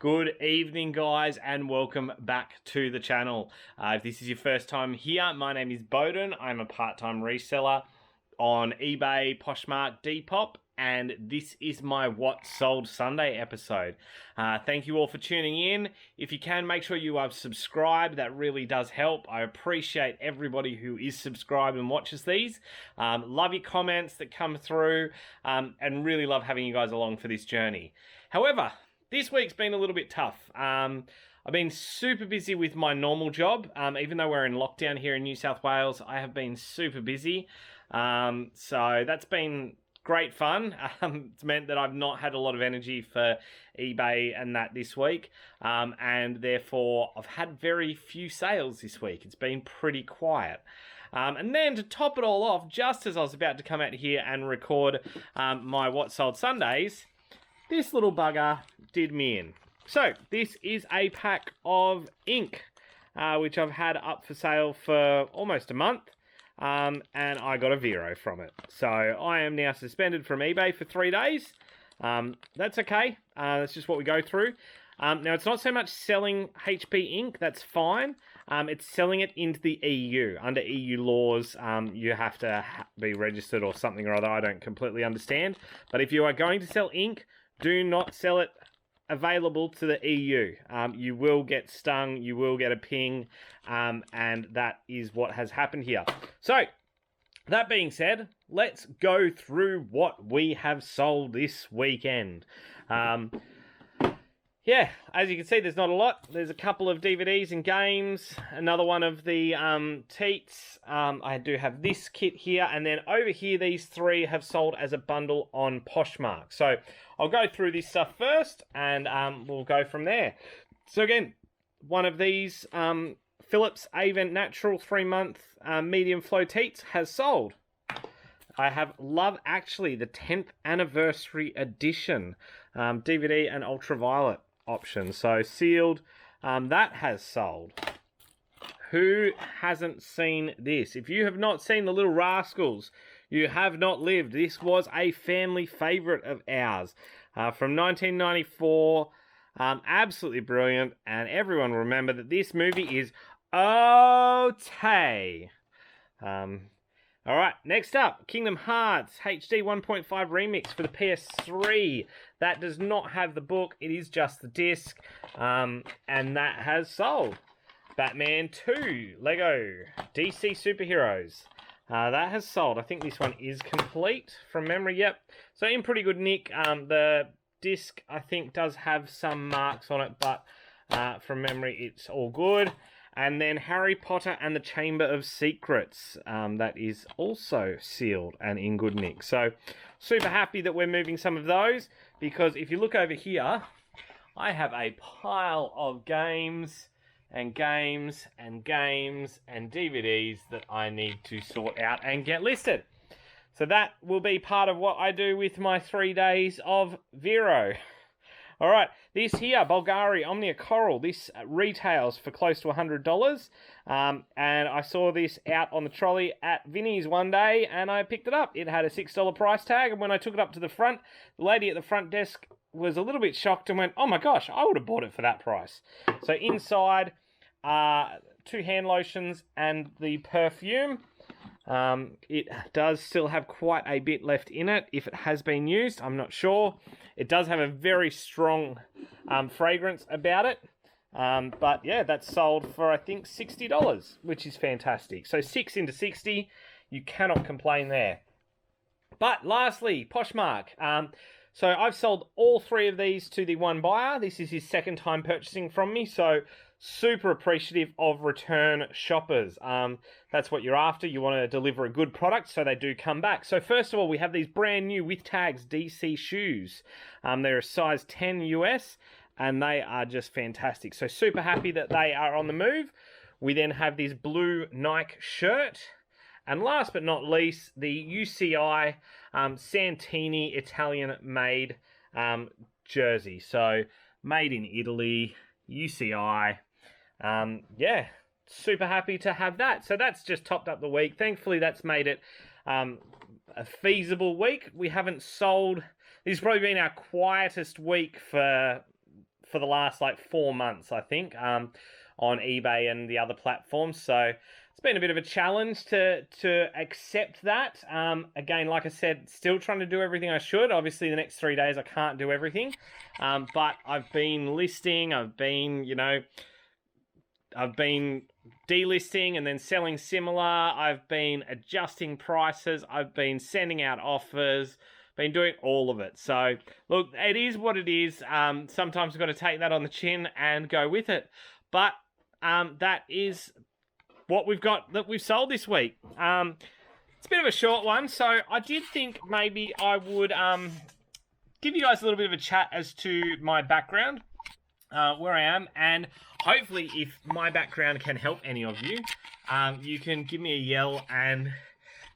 Good evening, guys, and welcome back to the channel. If this is your first time here, my name is Bowden. I'm a part-time reseller on eBay, Poshmark, Depop, and this is my What Sold Sunday episode. Thank you all for tuning in. If you can, make sure you are subscribed. That really does help. I appreciate everybody who is subscribed and watches these. Love your comments that come through, and really love having you guys along for this journey. However, this week's been a little bit tough. I've been super busy with my normal job. Even though we're in lockdown here in New South Wales, I have been super busy. So that's been great fun. It's meant that I've not had a lot of energy for eBay and that this week. And therefore, I've had very few sales this week. It's been pretty quiet. And then to top it all off, just as I was about to come out here and record my What Sold Sundays, this little bugger did me in. So this is a pack of ink, which I've had up for sale for almost a month, and I got a Vero from it. So I am now suspended from eBay for 3 days. That's okay. That's just what we go through. Now, it's not so much selling HP ink, that's fine. It's selling it into the EU. Under EU laws, you have to be registered or something or other. I don't completely understand. But if you are going to sell ink, do not sell it available to the EU. You will get stung, you will get a ping, and that is what has happened here. So, that being said, let's go through what we have sold this weekend. Yeah, as you can see, there's not a lot. There's a couple of DVDs and games. Another one of the teats. I do have this kit here. And then over here, these three have sold as a bundle on Poshmark. So I'll go through this stuff first, and we'll go from there. So again, one of these Philips Avent Natural 3-month medium flow teats has sold. I have Love Actually, the 10th anniversary edition, DVD and ultraviolet option. So sealed, that has sold. Who hasn't seen this? If you have not seen The Little Rascals, you have not lived. This was a family favorite of ours from 1994. Absolutely brilliant, and everyone will remember that this movie is okay. All right, next up, Kingdom Hearts HD 1.5 Remix for the PS3. That does not have the book, it is just the disc, and that has sold. Batman 2, Lego, DC Superheroes. That has sold. I think this one is complete from memory, yep. So in pretty good nick. The disc, I think, does have some marks on it, but from memory, it's all good. And then Harry Potter and the Chamber of Secrets. That is also sealed and in good nick. So, super happy that we're moving some of those. Because if you look over here, I have a pile of games and games and games and DVDs that I need to sort out and get listed. So that will be part of what I do with my 3 days of Vero. All right, this here, Bulgari Omnia Coral, this retails for close to $100. And I saw this out on the trolley at Vinnie's one day, and I picked it up. It had a $6 price tag, and when I took it up to the front, the lady at the front desk was a little bit shocked and went, oh my gosh, I would have bought it for that price. So inside, 2 hand lotions and the perfume. It does still have quite a bit left in it. If it has been used, I'm not sure. It does have a very strong fragrance about it. But yeah, that's sold for, I think, $60, which is fantastic. So 6 into 60, you cannot complain there. But lastly, Poshmark. So I've sold all 3 of these to the one buyer. This is his second time purchasing from me. So super appreciative of return shoppers. That's what you're after. You want to deliver a good product, so they do come back. So first of all, we have these brand new with tags DC shoes. They're a size 10 US, and they are just fantastic. So super happy that they are on the move. We then have this blue Nike shirt. And last but not least, the UCI Santini Italian-made jersey. So made in Italy, UCI. Yeah, super happy to have that. So that's just topped up the week. Thankfully, that's made it a feasible week. We haven't sold. This has probably been our quietest week for for the last like 4 months, I think, on eBay and the other platforms. So it's been a bit of a challenge to accept that. Again, like I said, still trying to do everything I should. Obviously, the next 3 days I can't do everything, but I've been listing. I've been delisting and then selling similar. I've been adjusting prices. I've been sending out offers. Been doing all of it. So, look, it is what it is. Sometimes we've got to take that on the chin and go with it. But that is what we've got that we've sold this week. It's a bit of a short one, so I did think maybe I would give you guys a little bit of a chat as to my background, where I am, and hopefully if my background can help any of you, you can give me a yell and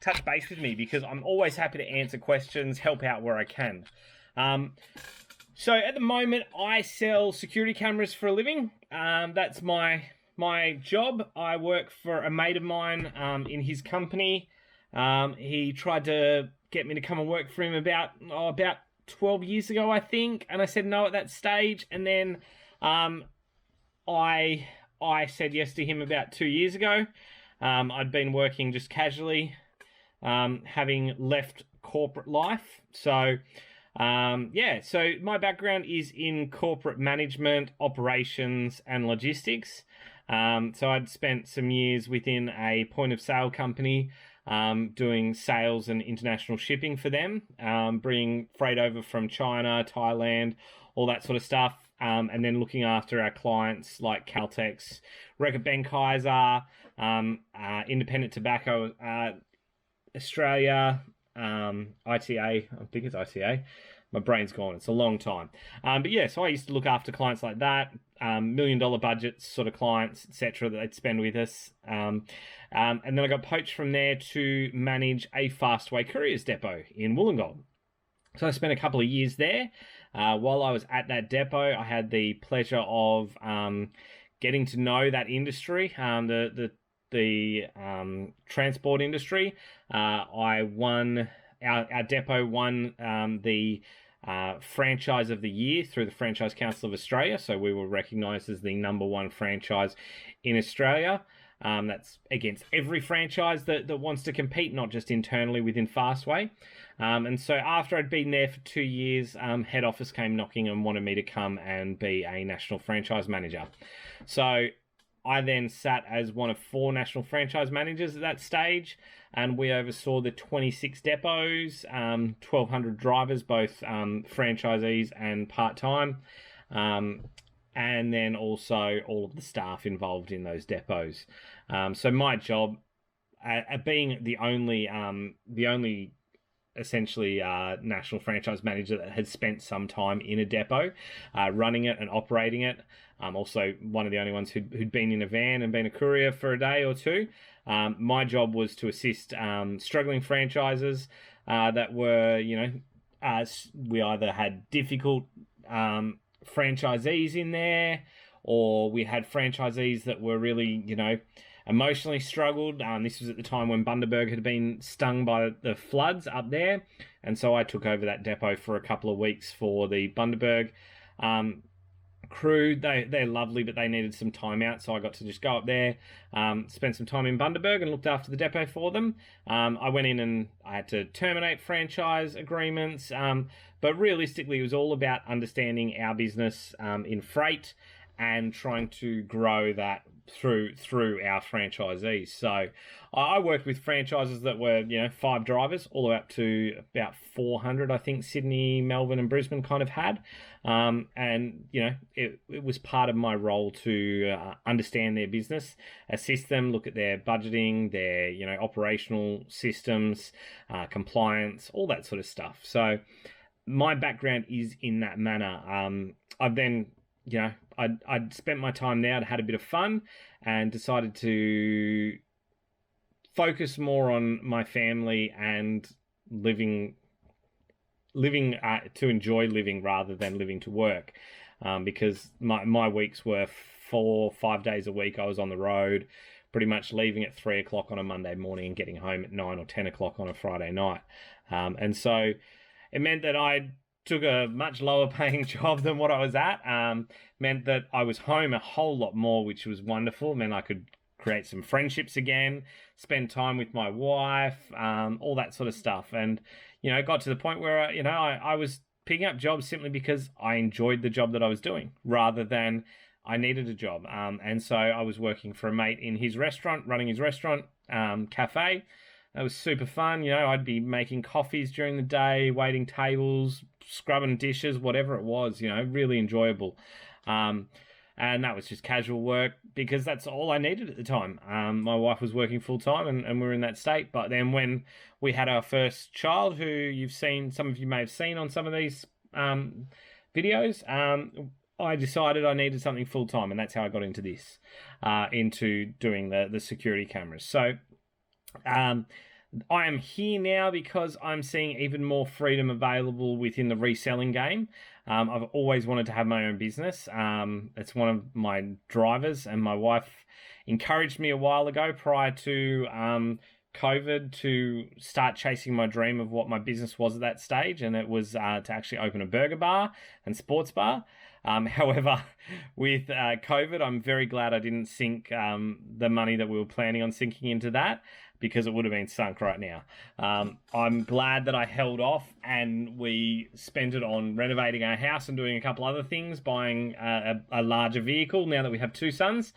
touch base with me, because I'm always happy to answer questions, help out where I can. So at the moment, I sell security cameras for a living. That's my job. I work for a mate of mine in his company. He tried to get me to come and work for him about 12 years ago, I think, and I said no at that stage. And then I said yes to him about 2 years ago. I'd been working just casually, having left corporate life. So so my background is in corporate management, operations, and logistics. So I'd spent some years within a point of sale company, doing sales and international shipping for them, bringing freight over from China, Thailand, all that sort of stuff. And then looking after our clients like Caltex, Reckitt Benckiser, Independent Tobacco, Australia, ITA, I think it's ITA. My brain's gone. It's a long time. But yeah, so I used to look after clients like that, $1 million budgets sort of clients, etc., that they'd spend with us. And then I got poached from there to manage a Fastway Couriers depot in Wollongong. So I spent a couple of years there. While I was at that depot, I had the pleasure of getting to know that industry, the transport industry. Our depot won the franchise of the year through the Franchise Council of Australia. So we were recognised as the #1 franchise in Australia. That's against every franchise that wants to compete, not just internally within Fastway. And so after I'd been there for 2 years, head office came knocking and wanted me to come and be a national franchise manager. So I then sat as one of 4 national franchise managers at that stage, and we oversaw the 26 depots, 1,200 drivers, both franchisees and part-time, and then also all of the staff involved in those depots. So my job, being the only essentially national franchise manager that had spent some time in a depot, running it and operating it. Also one of the only ones who'd been in a van and been a courier for a day or two. My job was to assist struggling franchises that were, we either had difficult franchisees in there, or we had franchisees that were really, emotionally struggled. This was at the time when Bundaberg had been stung by the floods up there, and so I took over that depot for a couple of weeks for the Bundaberg crew. They're lovely, but they needed some time out, so I got to just go up there, spend some time in Bundaberg and looked after the depot for them. I went in and I had to terminate franchise agreements, but realistically it was all about understanding our business in freight and trying to grow that through our franchisees. So I worked with franchises that were 5 drivers all the way up to about 400, I think Sydney, Melbourne and Brisbane kind of had, and it was part of my role to understand their business, assist them, look at their budgeting, their operational systems, compliance, all that sort of stuff. So my background is in that manner. I've then I'd spent my time there, I'd had a bit of fun, and decided to focus more on my family and living to enjoy living rather than living to work, because my weeks were 4 or 5 days a week. I was on the road, pretty much leaving at 3 o'clock on a Monday morning and getting home at 9 or 10 o'clock on a Friday night, and so it meant that I took a much lower paying job than what I was at. Meant that I was home a whole lot more, which was wonderful. Meant I could create some friendships again, spend time with my wife, all that sort of stuff. And, you know, it got to the point where, you know, I was picking up jobs simply because I enjoyed the job that I was doing rather than I needed a job. And so I was working for a mate in his restaurant, running his restaurant, cafe. It was super fun. You know, I'd be making coffees during the day, waiting tables, scrubbing dishes, whatever it was, you know, really enjoyable. And that was just casual work because that's all I needed at the time. My wife was working full time and we were in that state. But then when we had our first child, who you've seen, some of you may have seen on some of these videos, I decided I needed something full time, and that's how I got into this, into doing the security cameras. So I am here now because I'm seeing even more freedom available within the reselling game. I've always wanted to have my own business. It's one of my drivers, and my wife encouraged me a while ago prior to COVID to start chasing my dream of what my business was at that stage, and it was to actually open a burger bar and sports bar. However, with COVID, I'm very glad I didn't sink the money that we were planning on sinking into that, because it would have been sunk right now. I'm glad that I held off and we spent it on renovating our house and doing a couple other things, buying a larger vehicle now that we have two sons,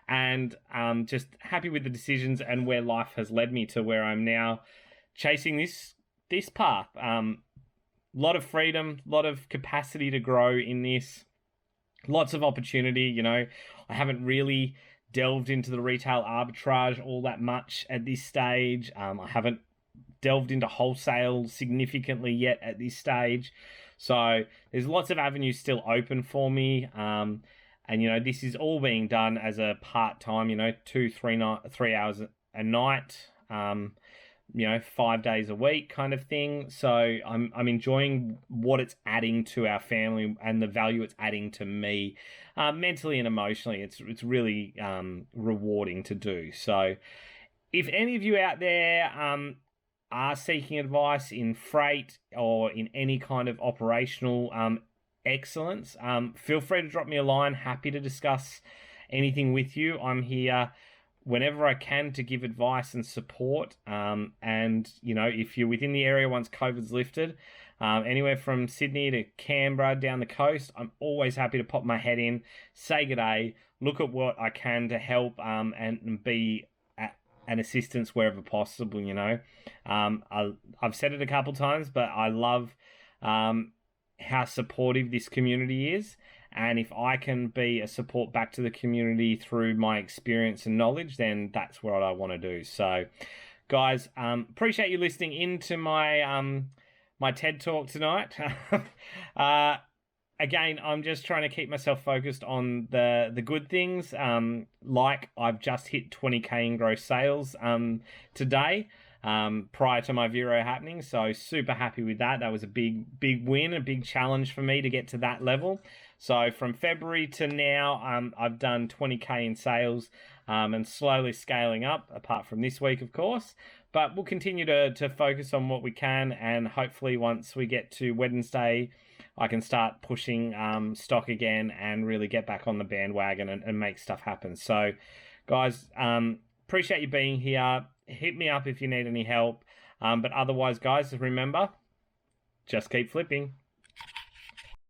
and just happy with the decisions and where life has led me to where I'm now chasing this path. Lot of freedom, lot of capacity to grow in this, lots of opportunity. You know, I haven't really delved into the retail arbitrage all that much at this stage. I haven't delved into wholesale significantly yet at this stage. So there's lots of avenues still open for me. And, you know, this is all being done as a part-time, you know, 3 hours a night, you know, 5 days a week kind of thing. So I'm enjoying what it's adding to our family and the value it's adding to me, mentally and emotionally. It's really rewarding to do. So if any of you out there are seeking advice in freight or in any kind of operational excellence, feel free to drop me a line. Happy to discuss anything with you. I'm here whenever I can to give advice and support. And, you know, if you're within the area once COVID's lifted, anywhere from Sydney to Canberra down the coast, I'm always happy to pop my head in, say good day, look at what I can to help and be an assistance wherever possible, you know. I've said it a couple times, but I love how supportive this community is. And if I can be a support back to the community through my experience and knowledge, then that's what I want to do. So, guys, appreciate you listening into my my TED Talk tonight. Again, I'm just trying to keep myself focused on the good things. Like I've just hit 20K in gross sales today, prior to my Vero happening. So super happy with that. That was a big win, a big challenge for me to get to that level. So from February to now, I've done 20K in sales, and slowly scaling up, apart from this week, of course. But we'll continue to focus on what we can, and hopefully once we get to Wednesday, I can start pushing stock again and really get back on the bandwagon and make stuff happen. So, guys, appreciate you being here. Hit me up if you need any help. But otherwise, guys, remember, just keep flipping.